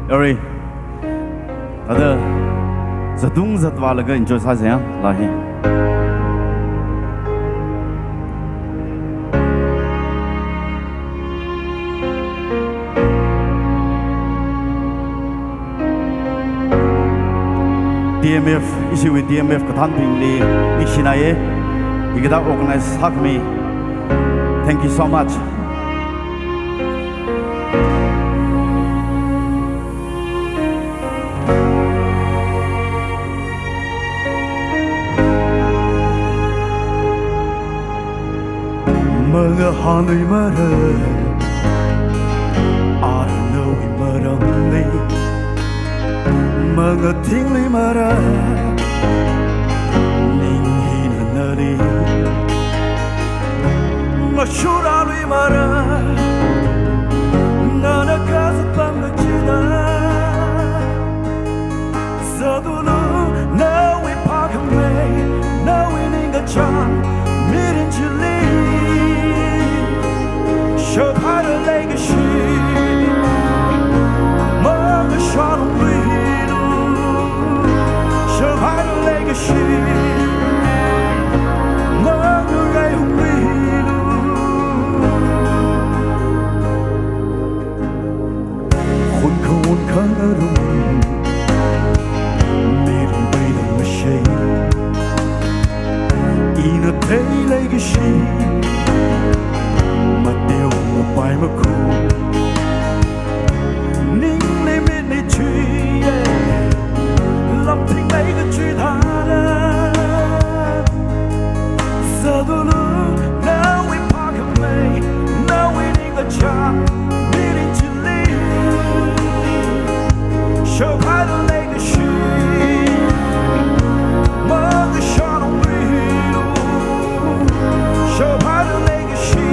Ori, ada zatung zatwa laga enjoy sa saya lahi. DMF issue with DMF katan pingli ikshinaye igada organize hakmi. Thank you so much. Mga hanay mara, I don't know we maramli. Mga tingli mara, ninghin nari. Mashurari mara, nanakasat pang nagchina. Sadulu, now we park away, now we Ningshang, meeting Julie. Shaphaira Leikashi, Mother Shot on Widow. Shaphaira Leikashi, Mother Ray on Widow. Hun Kaun Kangarum, Meeting by the machine. In a day Leikashi. By my cool Ning limit ni tree Lumping like a tree Sadulu now we park away now we Ningshang meeting to leave Shaphaira Leikashi Mother shot on widow Shaphaira Leikashi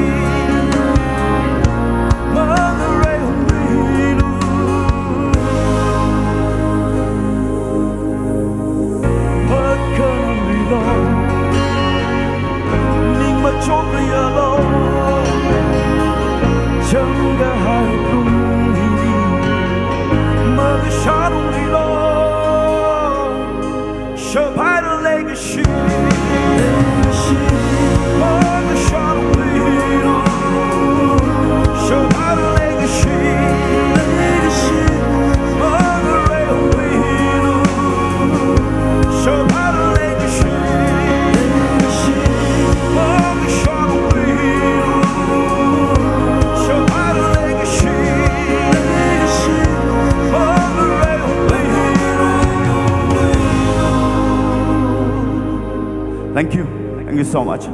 Shaphaira Leikashi, Mother shot on widow. Shaphaira Leikashi, Mother ray on widow. Shaphaira Leikashi, Mother shot on widow. Shaphaira Leikashi, Mother ray on widow. Thank you so much.